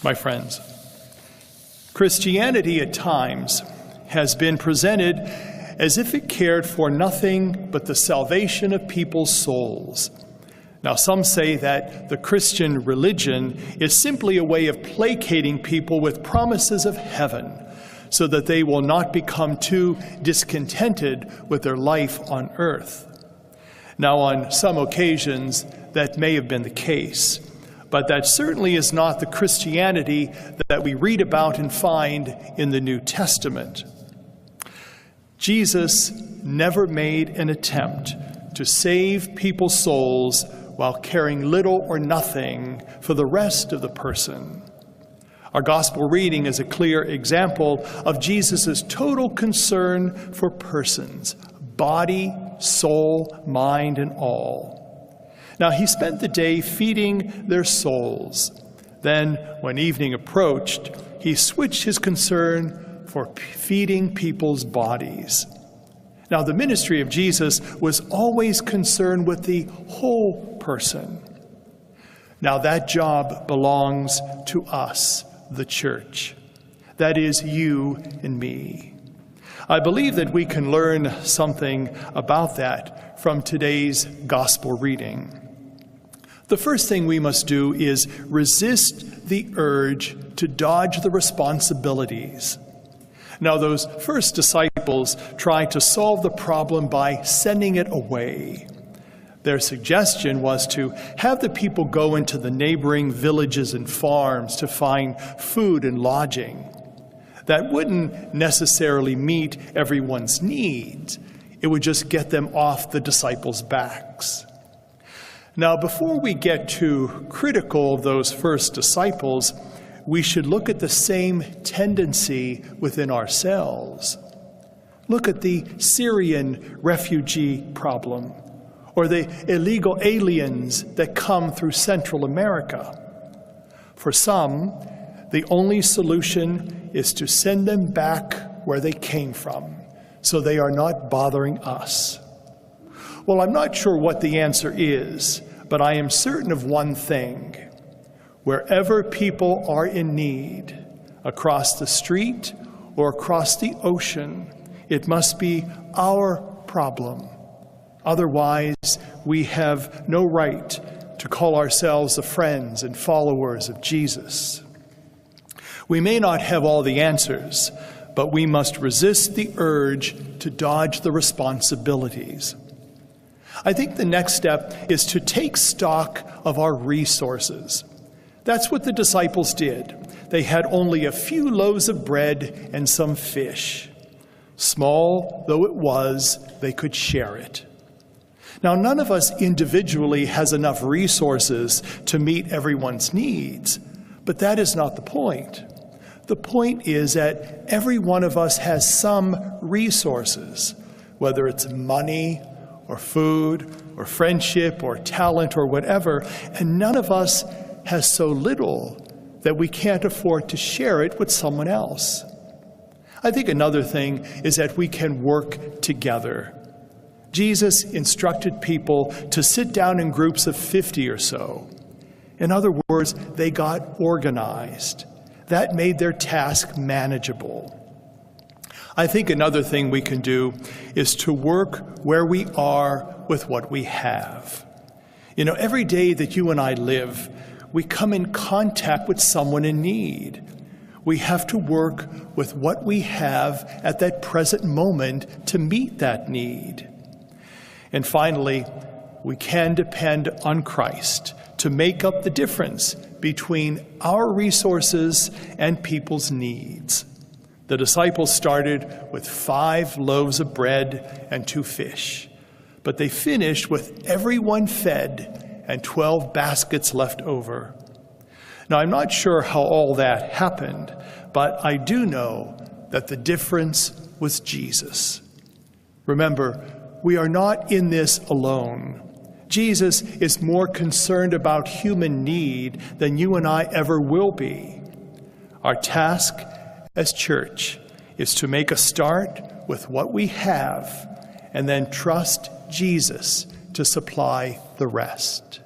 My friends, Christianity at times has been presented as if it cared for nothing but the salvation of people's souls. Now, some say that the Christian religion is simply a way of placating people with promises of heaven so that they will not become too discontented with their life on earth. Now, on some occasions, that may have been the case, but that certainly is not the Christianity that we read about and find in the New Testament. Jesus never made an attempt to save people's souls while caring little or nothing for the rest of the person. Our gospel reading is a clear example of Jesus' total concern for persons, body, soul, mind, and all. Now, he spent the day feeding their souls. Then, when evening approached, he switched his concern for feeding people's bodies. Now, the ministry of Jesus was always concerned with the whole person. Now, that job belongs to us, the church. That is you and me. I believe that we can learn something about that from today's gospel reading. The first thing we must do is resist the urge to dodge the responsibilities. Now, those first disciples tried to solve the problem by sending it away. Their suggestion was to have the people go into the neighboring villages and farms to find food and lodging. That wouldn't necessarily meet everyone's needs. It would just get them off the disciples' backs. Now, before we get too critical of those first disciples, we should look at the same tendency within ourselves. Look at the Syrian refugee problem, or the illegal aliens that come through Central America. For some, the only solution is to send them back where they came from, so they are not bothering us. Well, I'm not sure what the answer is, but I am certain of one thing. Wherever people are in need, across the street or across the ocean, it must be our problem. Otherwise, we have no right to call ourselves the friends and followers of Jesus. We may not have all the answers, but we must resist the urge to dodge the responsibilities. I think the next step is to take stock of our resources. That's what the disciples did. They had only a few loaves of bread and some fish. Small though it was, they could share it. Now, none of us individually has enough resources to meet everyone's needs, but that is not the point. The point is that every one of us has some resources, whether it's money or food or friendship or talent or whatever, and none of us has so little that we can't afford to share it with someone else. I think another thing is that we can work together. Jesus instructed people to sit down in groups of 50 or so. In other words, they got organized. That made their task manageable. I think another thing we can do is to work where we are with what we have. You know, every day that you and I live, we come in contact with someone in need. We have to work with what we have at that present moment to meet that need. And finally, we can depend on Christ to make up the difference between our resources and people's needs. The disciples started with 5 loaves of bread and 2 fish, but they finished with everyone fed and 12 baskets left over. Now, I'm not sure how all that happened, but I do know that the difference was Jesus. Remember, we are not in this alone. Jesus is more concerned about human need than you and I ever will be. Our task as church is to make a start with what we have and then trust Jesus to supply the rest.